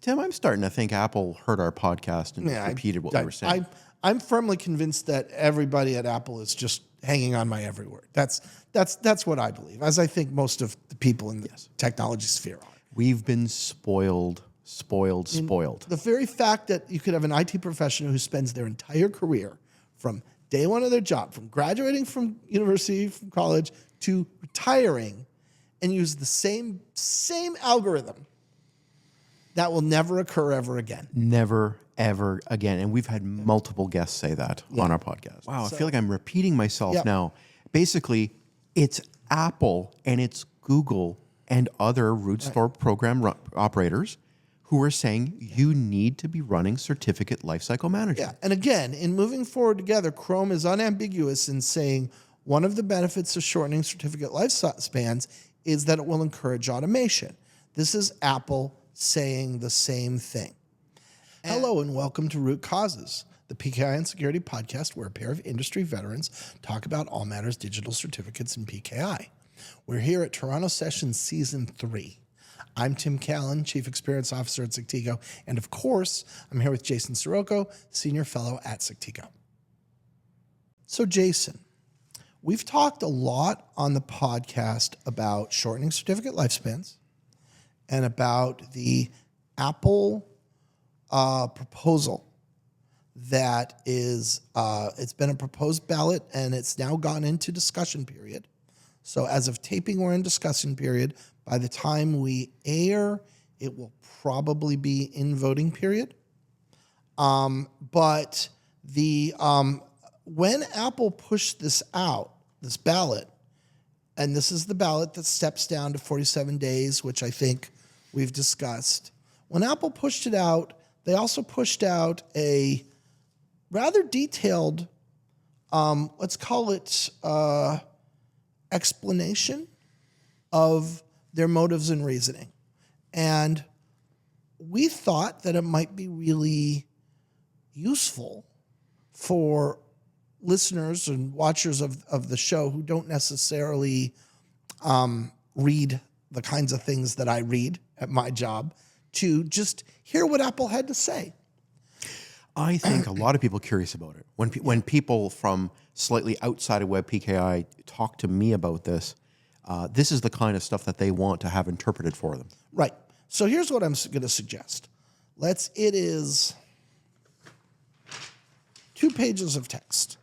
Tim, I'm starting to think Apple heard our podcast and repeated what we were saying. I'm firmly convinced that everybody at Apple is just hanging on my every word. That's what I believe, as I think most of the people in the technology sphere are. We've been spoiled. The very fact that you could have an IT professional who spends their entire career from day one of their job, from graduating from university, from college, to retiring, and use the same algorithm, that will never occur ever again. Never, ever again. And we've had multiple guests say that on our podcast. Wow, I feel like I'm repeating myself now. Basically, it's Apple and it's Google and other root store program operators who are saying you need to be running certificate lifecycle management. Yeah, and again, in moving forward together, Chrome is unambiguous in saying one of the benefits of shortening certificate lifespans is that it will encourage automation. This is Apple saying the same thing. Hello and welcome to Root Causes, the PKI and Security podcast where a pair of industry veterans talk about all matters digital certificates and PKI. We're here at Toronto Sessions Season 3. I'm Tim Callan, Chief Experience Officer at Sectigo, and of course, I'm here with Jason Sirocco, Senior Fellow at Sectigo. So Jason, we've talked a lot on the podcast about shortening certificate lifespans and about the Apple proposal that is, it's been a proposed ballot and it's now gone into discussion period. So as of taping, we're in discussion period. By the time we air, it will probably be in voting period. But when Apple pushed this out, this ballot, and this is the ballot that steps down to 47 days, which I think we've discussed. When Apple pushed it out, they also pushed out a rather detailed, let's call it explanation of their motives and reasoning. And we thought that it might be really useful for listeners and watchers of the show who don't necessarily read the kinds of things that I read at my job to just hear what Apple had to say. I think a lot of people are curious about it. When people from slightly outside of Web PKI talk to me about this, this is the kind of stuff that they want to have interpreted for them. Right. So here's what I'm going to suggest. It is 2 pages of text.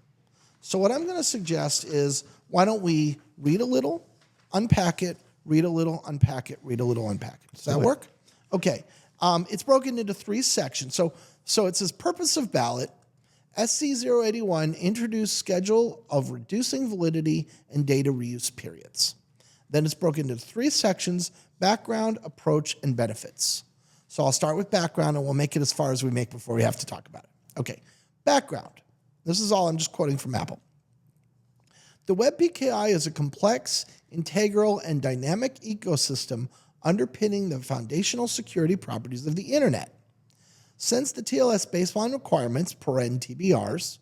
So what I'm going to suggest is, why don't we read a little, unpack it, read a little, unpack it, read a little, unpack it. Does that work? Okay. It's broken into 3 sections. So it says purpose of ballot, SC081, introduce schedule of reducing validity and data reuse periods. Then it's broken into 3 sections, background, approach, and benefits. So I'll start with background and we'll make it as far as we make before we have to talk about it. Okay, background. This is all I'm just quoting from Apple. The Web PKI is a complex, integral, and dynamic ecosystem underpinning the foundational security properties of the internet. Since the TLS baseline requirements, TBRs,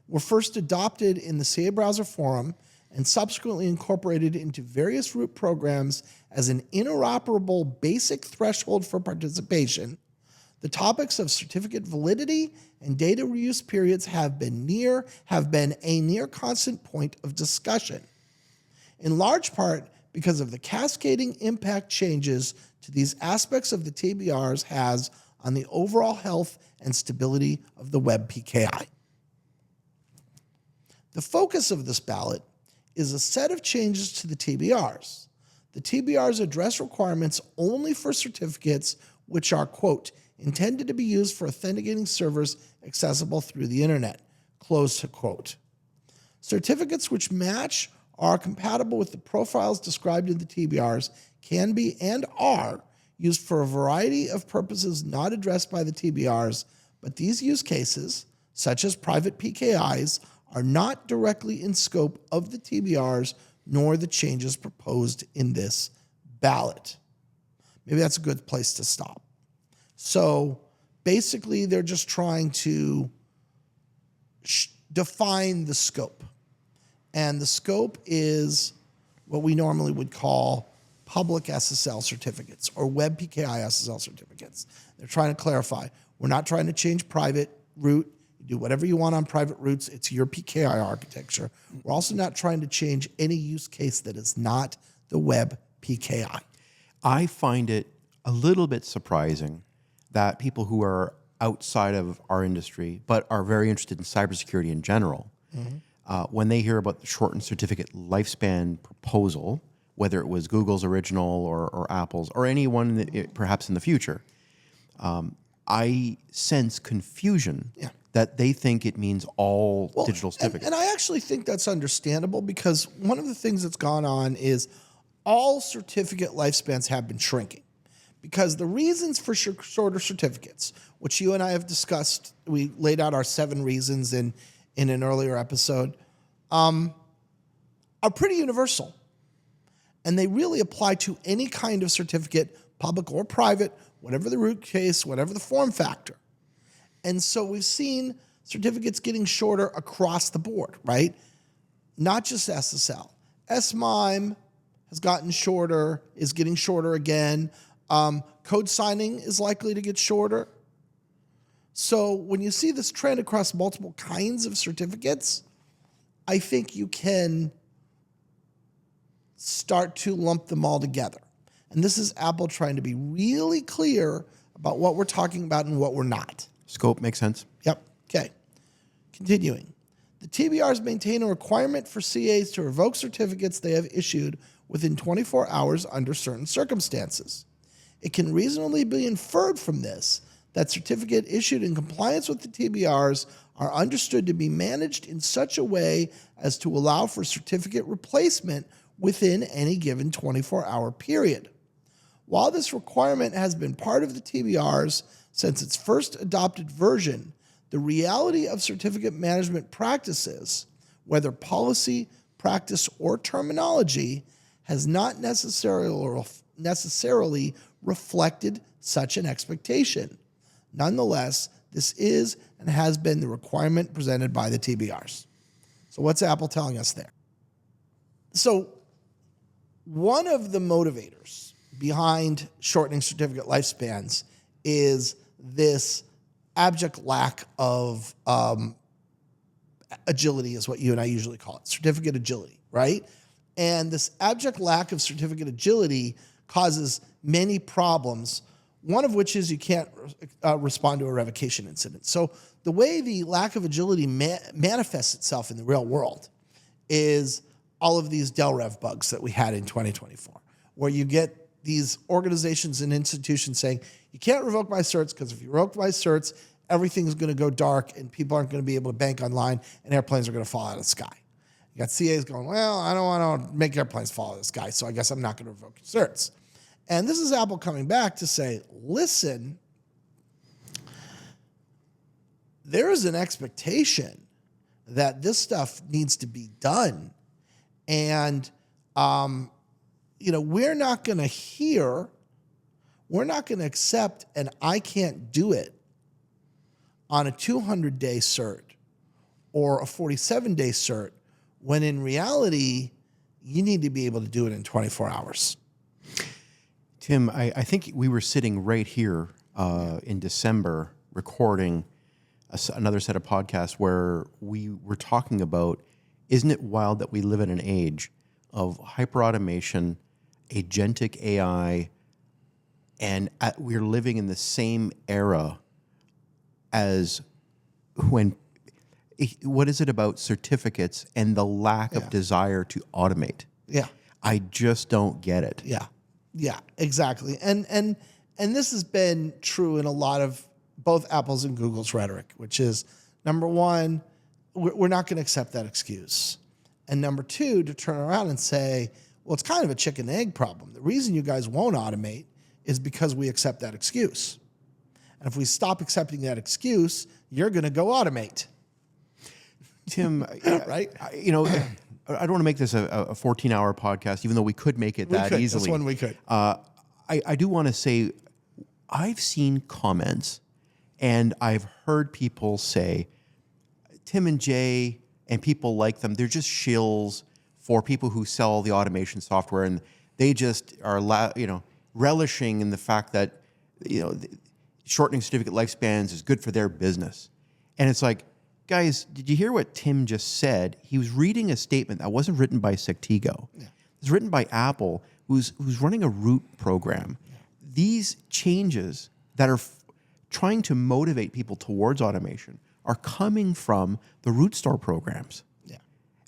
were first adopted in the CA Browser Forum and subsequently incorporated into various root programs as an interoperable basic threshold for participation, the topics of certificate validity and data reuse periods have been a near constant point of discussion, in large part because of the cascading impact changes to these aspects of the TBRs has on the overall health and stability of the Web PKI. The focus of this ballot is a set of changes to the TBRs. The TBRs address requirements only for certificates which are, quote, intended to be used for authenticating servers accessible through the internet, close to quote. Certificates which match or are compatible with the profiles described in the TBRs can be and are used for a variety of purposes not addressed by the TBRs, but these use cases, such as private PKIs, are not directly in scope of the TBRs nor the changes proposed in this ballot. Maybe that's a good place to stop. So basically, they're just trying to define the scope. And the scope is what we normally would call public SSL certificates or web PKI SSL certificates. They're trying to clarify. We're not trying to change private root. You do whatever you want on private roots. It's your PKI architecture. We're also not trying to change any use case that is not the web PKI. I find it a little bit surprising that people who are outside of our industry but are very interested in cybersecurity in general, when they hear about the shortened certificate lifespan proposal, whether it was Google's original or Apple's or anyone that perhaps in the future, I sense confusion that they think it means all digital certificates. And I actually think that's understandable because one of the things that's gone on is all certificate lifespans have been shrinking. Because the reasons for shorter certificates, which you and I have discussed, we laid out our 7 reasons in an earlier episode, are pretty universal. And they really apply to any kind of certificate, public or private, whatever the root case, whatever the form factor. And so we've seen certificates getting shorter across the board, right? Not just SSL. SMIME has gotten shorter, is getting shorter again. Code signing is likely to get shorter. So when you see this trend across multiple kinds of certificates, I think you can start to lump them all together. And this is Apple trying to be really clear about what we're talking about and what we're not. Scope makes sense. Yep. Okay. Continuing. The TBRs maintain a requirement for CAs to revoke certificates they have issued within 24 hours under certain circumstances. It can reasonably be inferred from this that certificate issued in compliance with the TBRs are understood to be managed in such a way as to allow for certificate replacement within any given 24-hour period. While this requirement has been part of the TBRs since its first adopted version, the reality of certificate management practices, whether policy, practice, or terminology, has not necessarily reflected such an expectation. Nonetheless, this is and has been the requirement presented by the TBRs. So what's Apple telling us there? So one of the motivators behind shortening certificate lifespans is this abject lack of agility is what you and I usually call it, certificate agility, right? And this abject lack of certificate agility causes many problems, one of which is you can't respond to a revocation incident. So the way the lack of agility manifests itself in the real world is all of these DelRev bugs that we had in 2024, where you get these organizations and institutions saying, you can't revoke my certs because if you revoke my certs, everything's going to go dark and people aren't going to be able to bank online and airplanes are going to fall out of the sky. You got CAs going, well, I don't want to make airplanes fall out of the sky, so I guess I'm not going to revoke your certs. And this is Apple coming back to say, listen, there is an expectation that this stuff needs to be done. And, we're not going to accept an I can't do it on a 200-day cert or a 47-day cert when in reality, you need to be able to do it in 24 hours. Tim, I think we were sitting right here in December recording another set of podcasts where we were talking about, isn't it wild that we live in an age of hyperautomation, agentic AI, and we're living in the same era as when, what is it about certificates and the lack of desire to automate? Yeah. I just don't get it. Yeah, exactly. And this has been true in a lot of both Apple's and Google's rhetoric, which is, number one, we're not going to accept that excuse. And number two, to turn around and say, well, it's kind of a chicken and egg problem. The reason you guys won't automate is because we accept that excuse. And if we stop accepting that excuse, you're going to go automate. Tim, right? I don't want to make this a 14-hour podcast, even though we could make it that easily. This one we could. I do want to say, I've seen comments and I've heard people say, Tim and Jay and people like them, they're just shills for people who sell the automation software, and They just are, relishing in the fact that, shortening certificate lifespans is good for their business. And it's like, guys, did you hear what Tim just said? He was reading a statement that wasn't written by Sectigo. Yeah. It was written by Apple, who's running a root program. Yeah. These changes that are trying to motivate people towards automation are coming from the root store programs. Yeah.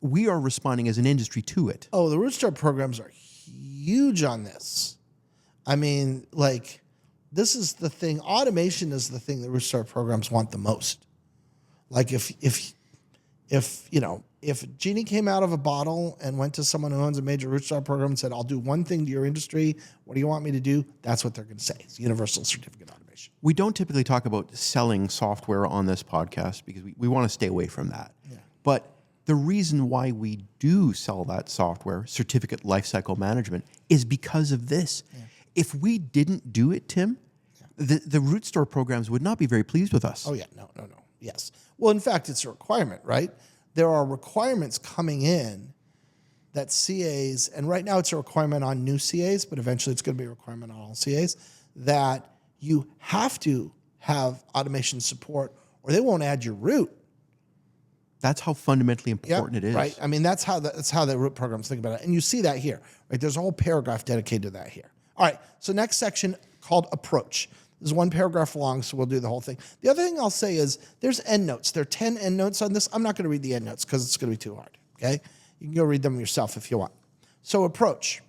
We are responding as an industry to it. Oh, the root store programs are huge on this. I mean, this is the thing. Automation is the thing that root store programs want the most. Like if Genie came out of a bottle and went to someone who owns a major root store program and said, "I'll do one thing to your industry. What do you want me to do?" That's what they're going to say. It's universal certificate automation. We don't typically talk about selling software on this podcast because we want to stay away from that. Yeah. But the reason why we do sell that software, certificate lifecycle management, is because of this. Yeah. If we didn't do it, Tim, the root store programs would not be very pleased with us. Oh, yeah. No. Yes. Well, in fact, it's a requirement, right? There are requirements coming in that CAs, and right now it's a requirement on new CAs, but eventually it's going to be a requirement on all CAs, that you have to have automation support or they won't add your root. That's how fundamentally important it is. Right. I mean, that's how the root programs think about it. And you see that here, right? There's a whole paragraph dedicated to that here. All right. So next section called approach. This is one paragraph long, so we'll do the whole thing. The other thing I'll say is there's endnotes. There are 10 endnotes on this. I'm not going to read the endnotes because it's going to be too hard. Okay. You can go read them yourself if you want. So approach.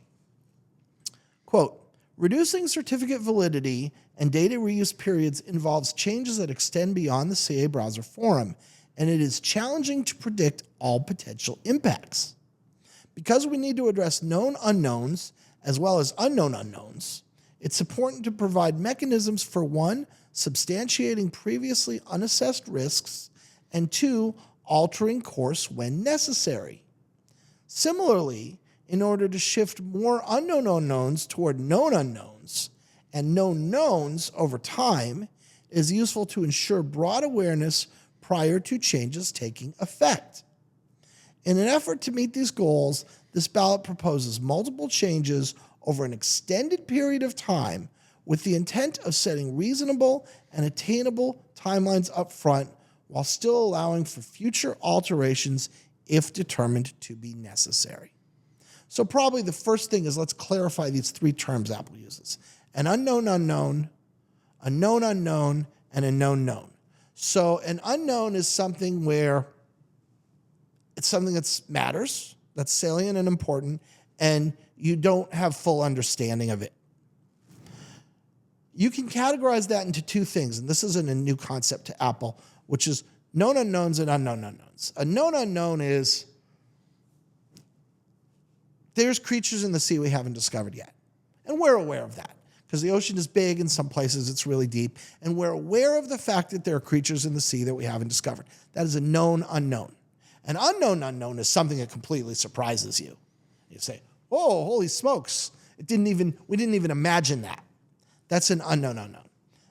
Quote, reducing certificate validity and data reuse periods involves changes that extend beyond the CA browser forum, and it is challenging to predict all potential impacts. Because we need to address known unknowns as well as unknown unknowns, it's important to provide mechanisms for, one, substantiating previously unassessed risks, and two, altering course when necessary. Similarly, in order to shift more unknown unknowns toward known unknowns and known knowns over time, it is useful to ensure broad awareness prior to changes taking effect. In an effort to meet these goals, this ballot proposes multiple changes over an extended period of time with the intent of setting reasonable and attainable timelines up front while still allowing for future alterations if determined to be necessary. So probably the first thing is let's clarify these three terms Apple uses. An unknown unknown, a known unknown, and a known known. So an unknown is something where it's something that matters, that's salient and important, and you don't have full understanding of it. You can categorize that into two things, and this isn't a new concept to Apple, which is known unknowns and unknown unknowns. A known unknown is there's creatures in the sea we haven't discovered yet, and we're aware of that because the ocean is big, in some places it's really deep, and we're aware of the fact that there are creatures in the sea that we haven't discovered. That is a known unknown. An unknown unknown is something that completely surprises you. You say, "Oh, holy smokes. We didn't even imagine that." That's an unknown unknown.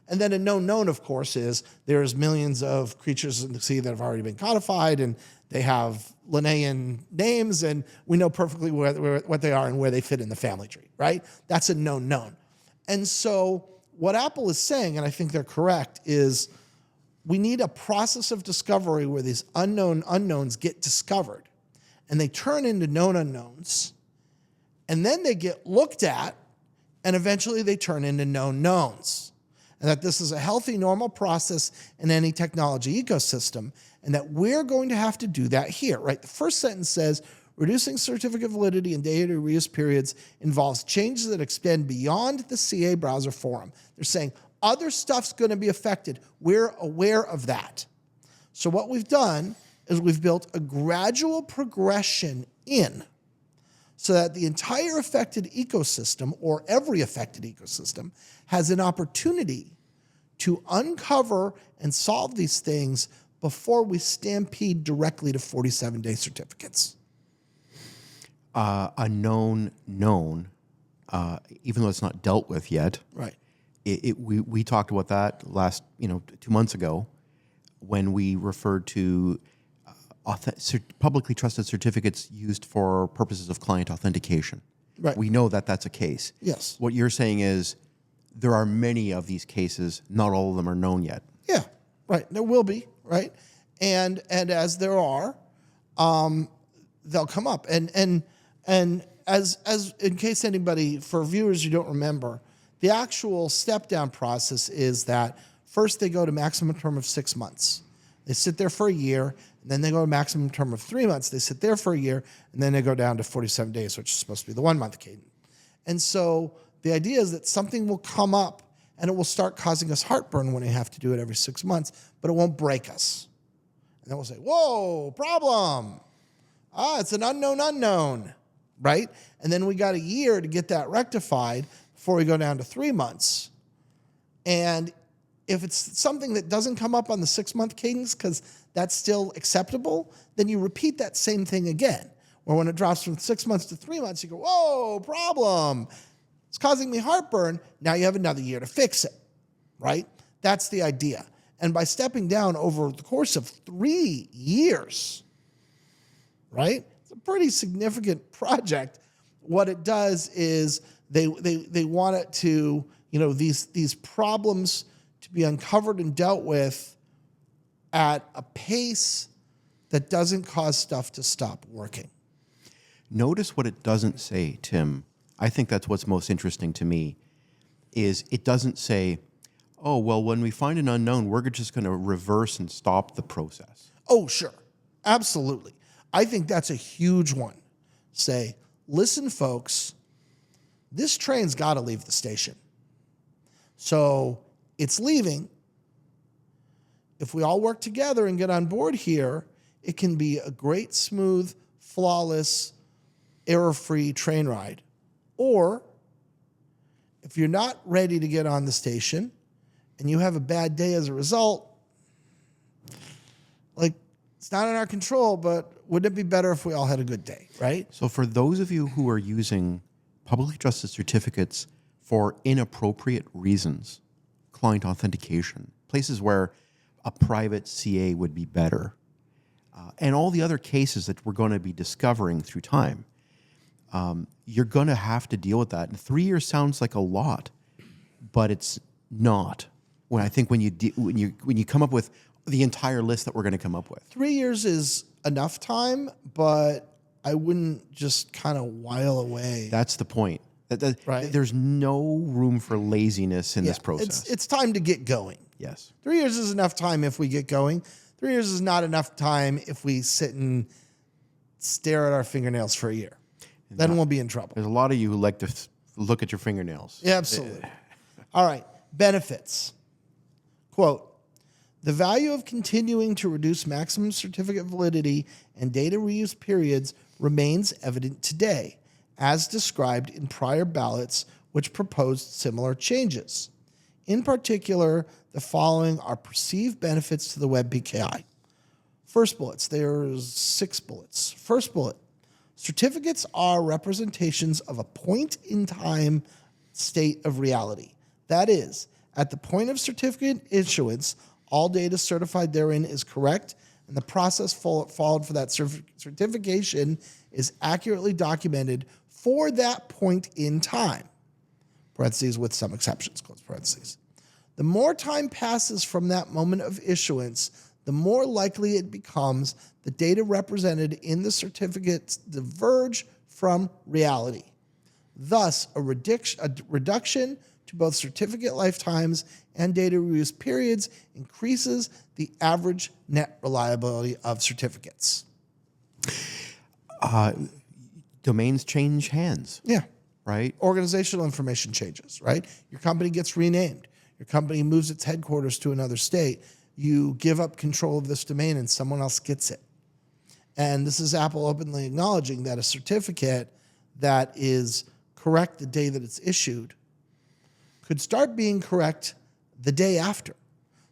And then a known known, of course, is there's millions of creatures in the sea that have already been codified, and they have Linnaean names, and we know perfectly what they are and where they fit in the family tree, right? That's a known known. And so what Apple is saying, and I think they're correct, is we need a process of discovery where these unknown unknowns get discovered, and they turn into known unknowns, and then they get looked at, and eventually they turn into known knowns. And that this is a healthy, normal process in any technology ecosystem, and that we're going to have to do that here, right? The first sentence says, reducing certificate validity and data reuse periods involves changes that extend beyond the CA browser forum. They're saying other stuff's going to be affected. We're aware of that. So what we've done is we've built a gradual progression in so that the entire affected ecosystem, or every affected ecosystem, has an opportunity to uncover and solve these things before we stampede directly to 47-day certificates. A known known, even though it's not dealt with yet. Right. We talked about that last 2 months ago when we referred to publicly trusted certificates used for purposes of client authentication. Right. We know that that's a case. Yes. What you're saying is there are many of these cases. Not all of them are known yet. Yeah, right. There will be, right? And as there are, they'll come up. And as in case anybody, for viewers you don't remember, the actual step down process is that first they go to maximum term of 6 months. They sit there for a year, and then they go to maximum term of 3 months. They sit there for a year, and then they go down to 47 days, which is supposed to be the 1 month cadence. And so the idea is that something will come up and it will start causing us heartburn when we have to do it every 6 months, but it won't break us. And then we'll say, whoa, problem. It's an unknown, right? And then we got a year to get that rectified before we go down to 3 months. And if it's something that doesn't come up on the 6 month cadence because that's still acceptable, then you repeat that same thing again. Or when it drops from 6 months to 3 months, you go, whoa, problem. It's causing me heartburn. Now you have another year to fix it, right? That's the idea. And by stepping down over the course of 3 years, right? It's a pretty significant project. What it does is they want it to, these problems to be uncovered and dealt with at a pace that doesn't cause stuff to stop working. Notice what it doesn't say, Tim. I think that's what's most interesting to me, is it doesn't say, oh, well, when we find an unknown, we're just going to reverse and stop the process. Oh, sure. Absolutely. I think that's a huge one. Say, listen, folks, this train's got to leave the station. So it's leaving. If we all work together and get on board here, it can be a great, smooth, flawless, error-free train ride. Or if you're not ready to get on the station and you have a bad day as a result, like, it's not in our control, but wouldn't it be better if we all had a good day, right? So for those of you who are using publicly trusted certificates for inappropriate reasons, client authentication, places where a private CA would be better, and all the other cases that we're going to be discovering through time, you're going to have to deal with that. And 3 years sounds like a lot, but it's not. When you come up with the entire list that we're going to come up with, 3 years is enough time, but I wouldn't just kind of while away. That's the point. Right. There's no room for laziness in this process. It's time to get going. Yes. 3 years is enough time if we get going. 3 years is not enough time if we sit and stare at our fingernails for a year. Then we'll be in trouble. There's a lot of you who like to look at your fingernails. Yeah, absolutely. All right. Benefits. Quote, the value of continuing to reduce maximum certificate validity and data reuse periods remains evident today, as described in prior ballots which proposed similar changes. In particular, the following are perceived benefits to the Web PKI. First bullets, there's 6 bullets. First bullet, certificates are representations of a point-in-time state of reality. That is, at the point of certificate issuance, all data certified therein is correct, and the process followed for that certification is accurately documented for that point in time. Parentheses with some exceptions, close parentheses. The more time passes from that moment of issuance, the more likely it becomes the data represented in the certificates diverge from reality. Thus, a reduction to both certificate lifetimes and data reuse periods increases the average net reliability of certificates. Domains change hands. Yeah. Right? Organizational information changes, right? Your company gets renamed. Your company moves its headquarters to another state. You give up control of this domain and someone else gets it. And this is Apple openly acknowledging that a certificate that is correct the day that it's issued could start being correct the day after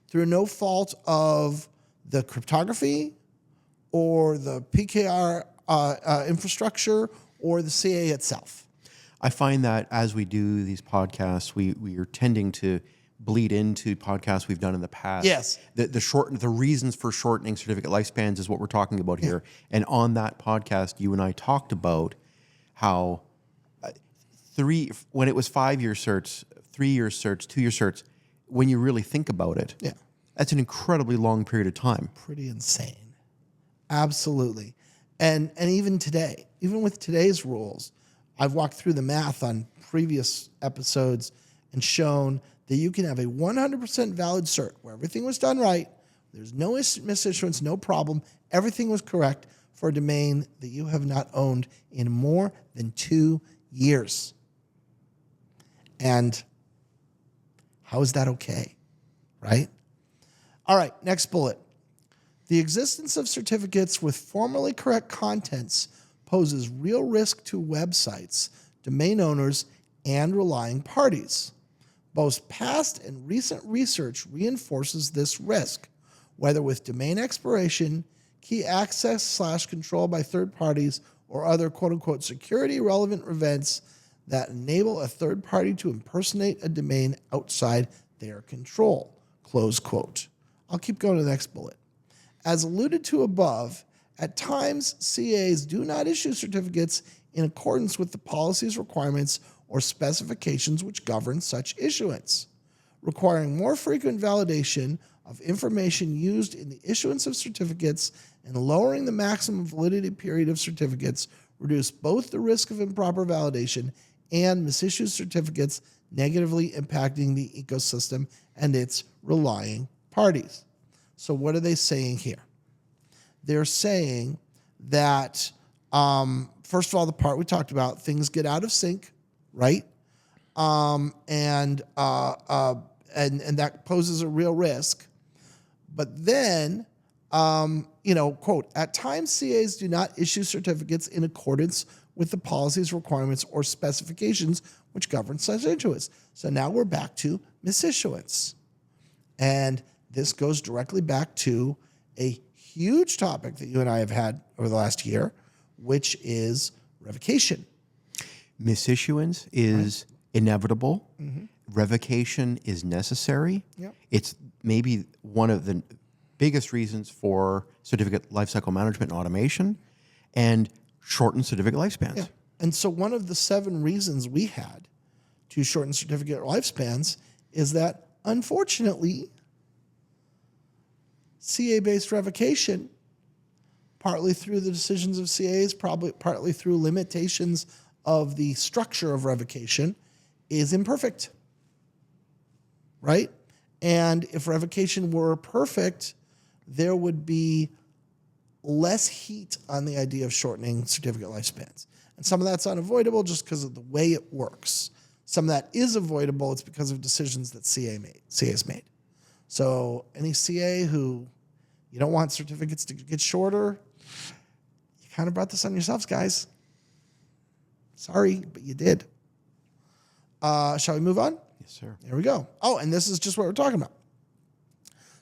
through no fault of the cryptography or the PKR infrastructure or the CA itself. I find that as we do these podcasts, we are tending to bleed into podcasts we've done in the past. Yes. The reasons for shortening certificate lifespans is what we're talking about here. And on that podcast, you and I talked about how when it was 5-year certs, 3-year certs, 2-year certs, when you really think about it, that's an incredibly long period of time. Pretty insane. Absolutely. And even today, even with today's rules, I've walked through the math on previous episodes and shown that you can have a 100% valid cert where everything was done right, there's no misissuance, no problem, everything was correct for a domain that you have not owned in more than 2 years. And how is that okay, right? All right, next bullet. The existence of certificates with formally correct contents poses real risk to websites, domain owners, and relying parties. Both past and recent research reinforces this risk, whether with domain expiration, key access / control by third parties, or other quote-unquote security-relevant events that enable a third party to impersonate a domain outside their control, close quote. I'll keep going to the next bullet. As alluded to above, at times CAs do not issue certificates in accordance with the policies, requirements, or specifications which govern such issuance. Requiring more frequent validation of information used in the issuance of certificates and lowering the maximum validity period of certificates reduce both the risk of improper validation and misissued certificates, negatively impacting the ecosystem and its relying parties. So what are they saying here? They're saying that, first of all, the part we talked about, things get out of sync, right? And that poses a real risk. But then, quote, at times CAs do not issue certificates in accordance with the policies, requirements, or specifications which govern such issuance. So now we're back to misissuance. And this goes directly back to a huge topic that you and I have had over the last year, which is revocation. Misissuance is inevitable. Mm-hmm. Revocation is necessary. Yep. It's maybe one of the biggest reasons for certificate lifecycle management and automation and shorten certificate lifespans. Yeah. And so one of the 7 reasons we had to shorten certificate lifespans is that, unfortunately, CA-based revocation, partly through the decisions of CAs, partly through limitations of the structure of revocation, is imperfect, right? And if revocation were perfect, there would be less heat on the idea of shortening certificate lifespans. And some of that's unavoidable just because of the way it works. Some of that is avoidable. It's because of decisions that CAs made. So any CA who you don't want certificates to get shorter, you kind of brought this on yourselves, guys. Sorry, but you did. Shall we move on? Yes, sir. There we go. Oh, and this is just what we're talking about.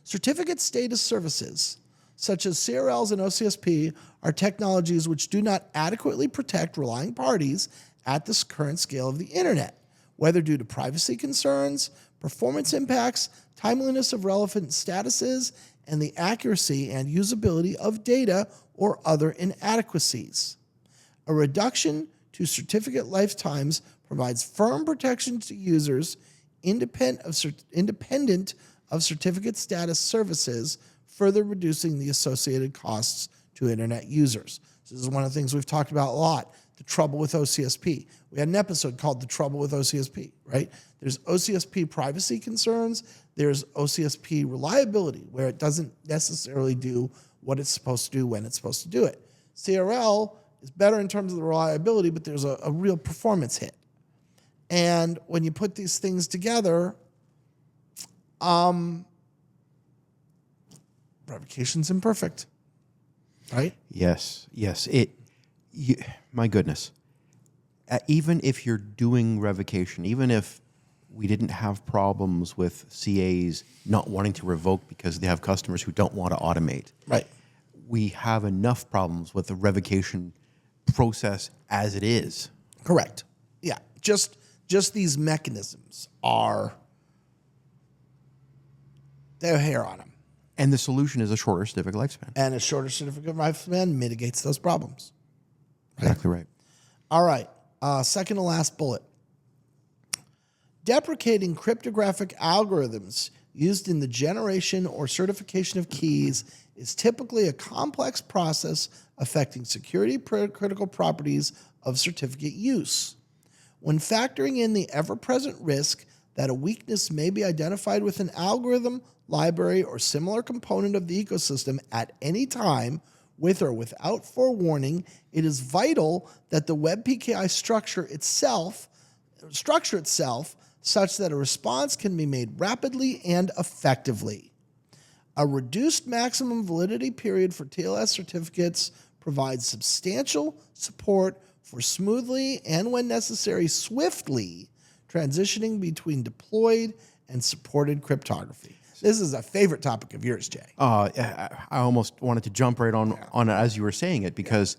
Certificate status services, such as CRLs and OCSP, are technologies which do not adequately protect relying parties at this current scale of the internet, whether due to privacy concerns, performance impacts, timeliness of relevant statuses, and the accuracy and usability of data or other inadequacies. A reduction to certificate lifetimes provides firm protection to users independent of certificate status services, further reducing the associated costs to internet users. So this is one of the things we've talked about a lot, the trouble with OCSP. We had an episode called The Trouble with OCSP, right? There's OCSP privacy concerns. There's OCSP reliability, where it doesn't necessarily do what it's supposed to do when it's supposed to do it. CRL is better in terms of the reliability, but there's a real performance hit. And when you put these things together, revocation's imperfect, right? Yes. My goodness. Even if you're doing revocation, even if we didn't have problems with CAs not wanting to revoke because they have customers who don't want to automate. Right. We have enough problems with the revocation process as it is. Correct. Yeah. Just these mechanisms they have hair on them. And the solution is a shorter certificate lifespan. And a shorter certificate lifespan mitigates those problems. Exactly right. All right. Second to last bullet. Deprecating cryptographic algorithms used in the generation or certification of keys is typically a complex process affecting security critical properties of certificate use. When factoring in the ever-present risk that a weakness may be identified with an algorithm, library, or similar component of the ecosystem at any time, with or without forewarning, it is vital that the WebPKI structure itself such that a response can be made rapidly and effectively. A reduced maximum validity period for TLS certificates provides substantial support for smoothly and, when necessary, swiftly transitioning between deployed and supported cryptography. This is a favorite topic of yours, Jay. I almost wanted to jump right on it as you were saying it, because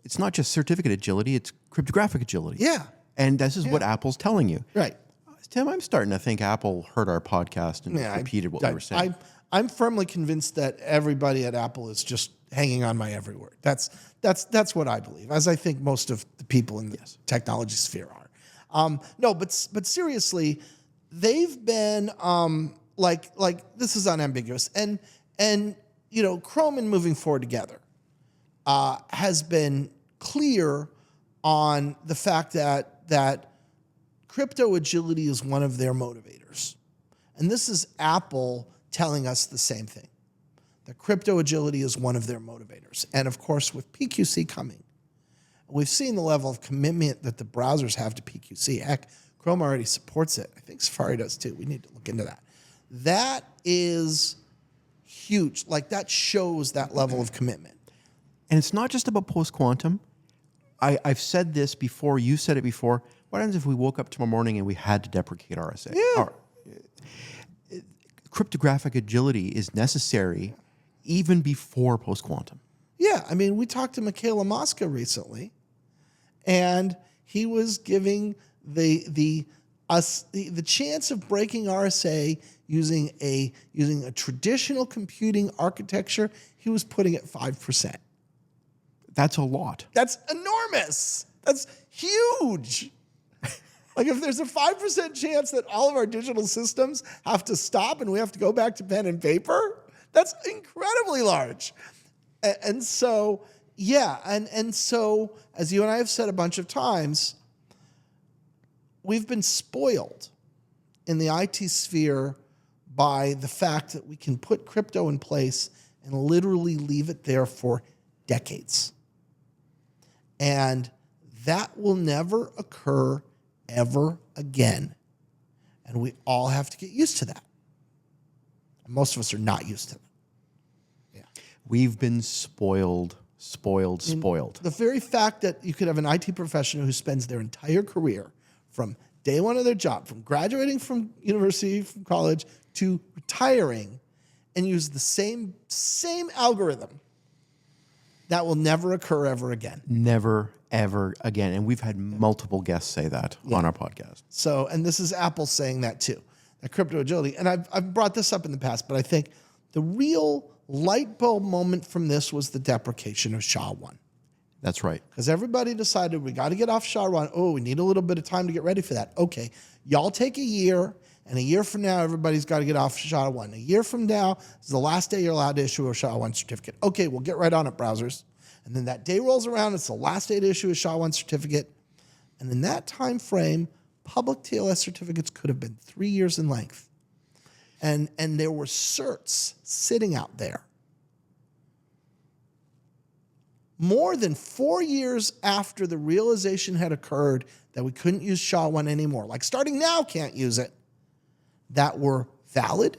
it's not just certificate agility, it's cryptographic agility. Yeah. And this is what Apple's telling you. Right. Tim, I'm starting to think Apple heard our podcast and repeated what we were saying. I'm firmly convinced that everybody at Apple is just hanging on my every word. That's what I believe, as I think most of the people in the technology sphere are. No, but seriously, they've been like this is unambiguous, and Chrome and moving forward together has been clear on the fact that crypto agility is one of their motivators. And this is Apple telling us the same thing, that crypto agility is one of their motivators. And of course, with PQC coming, we've seen the level of commitment that the browsers have to PQC. Heck, Chrome already supports it. I think Safari does too. We need to look into that. That is huge. Like, that shows that level of commitment. And it's not just about post-quantum. I've said this before. You said it before. What happens if we woke up tomorrow morning and we had to deprecate RSA? Yeah. Cryptographic agility is necessary even before post-quantum. Yeah. I mean, we talked to Michaela Mosca recently, and he was giving the chance of breaking RSA using a traditional computing architecture. He was putting it 5%. That's a lot. That's enormous. That's huge. Like, if there's a 5% chance that all of our digital systems have to stop and we have to go back to pen and paper, that's incredibly large. And so, yeah, and so, as you and I have said a bunch of times, we've been spoiled in the IT sphere by the fact that we can put crypto in place and literally leave it there for decades. And that will never occur ever again. And we all have to get used to that. And most of us are not used to that. Yeah. We've been spoiled. The very fact that you could have an IT professional who spends their entire career from day one of their job, from graduating from university, from college, to retiring, and use the same algorithm, that will never occur ever again. Never, ever again. And we've had multiple guests say that on our podcast. So, and this is Apple saying that too, that crypto agility. And I've brought this up in the past, but I think the real light bulb moment from this was the deprecation of SHA-1. That's right. Because everybody decided we got to get off SHA-1. Oh, we need a little bit of time to get ready for that. Okay, y'all take a year, and a year from now, everybody's got to get off SHA-1. A year from now is the last day you're allowed to issue a SHA-1 certificate. Okay, we'll get right on it, browsers. And then that day rolls around, it's the last day to issue a SHA-1 certificate. And in that time frame, public TLS certificates could have been 3 years in length. And there were certs sitting out there. More than 4 years after the realization had occurred that we couldn't use SHA-1 anymore, like starting now can't use it, that were valid,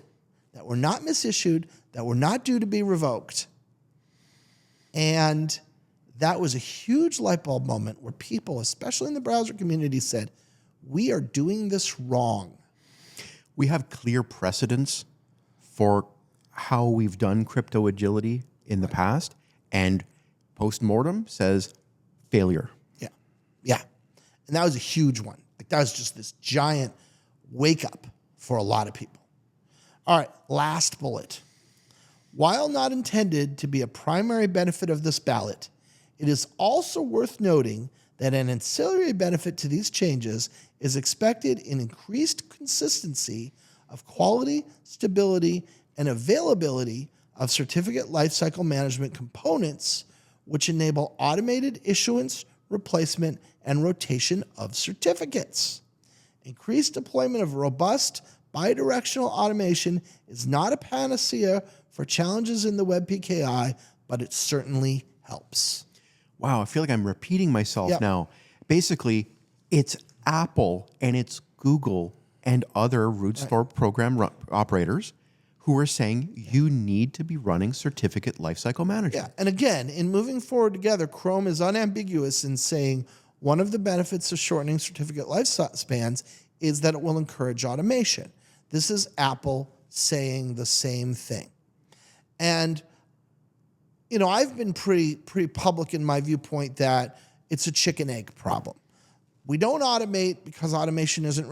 that were not misissued, that were not due to be revoked. And that was a huge light bulb moment where people, especially in the browser community, said, we are doing this wrong. We have clear precedents for how we've done crypto agility in the past, and postmortem says failure. Yeah. Yeah. And that was a huge one. Like, that was just this giant wake up for a lot of people. All right, last bullet. While not intended to be a primary benefit of this ballot, it is also worth noting that an ancillary benefit to these changes is expected in increased consistency of quality, stability, and availability of certificate lifecycle management components, which enable automated issuance, replacement, and rotation of certificates. Increased deployment of robust bidirectional automation is not a panacea for challenges in the Web PKI, but it certainly helps. Wow, I feel like I'm repeating myself Yep. now. Basically, it's Apple and it's Google and other root store program operators who are saying you need to be running certificate lifecycle management. Yeah, and again, in moving forward together, Chrome is unambiguous in saying one of the benefits of shortening certificate lifespans is that it will encourage automation. This is Apple saying the same thing. And, you know, I've been pretty public in my viewpoint that it's a chicken egg problem. We don't automate because automation isn't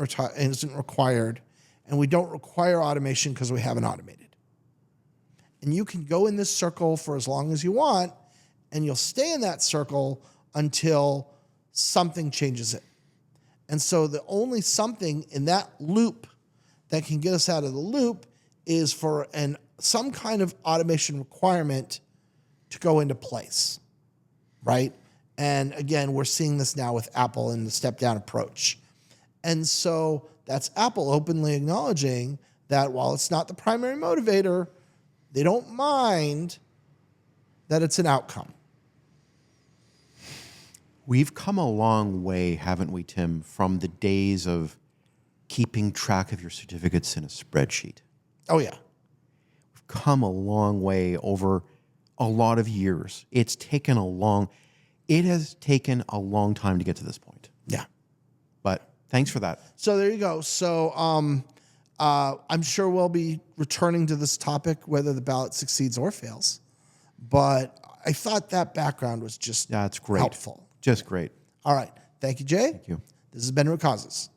required, and we don't require automation because we haven't automated. And you can go in this circle for as long as you want, and you'll stay in that circle until something changes it. And so the only something in that loop that can get us out of the loop is for some kind of automation requirement to go into place, right? And again, we're seeing this now with Apple in the step-down approach. And so that's Apple openly acknowledging that while it's not the primary motivator, they don't mind that it's an outcome. We've come a long way, haven't we, Tim, from the days of keeping track of your certificates in a spreadsheet. Oh, yeah. We've come a long way over a lot of years. It has taken a long time to get to this point. Yeah. But thanks for that. So there you go. So I'm sure we'll be returning to this topic, whether the ballot succeeds or fails. But I thought that background was just That's great. helpful. Just great. All right. Thank you, Jay. Thank you. This has been Root Causes.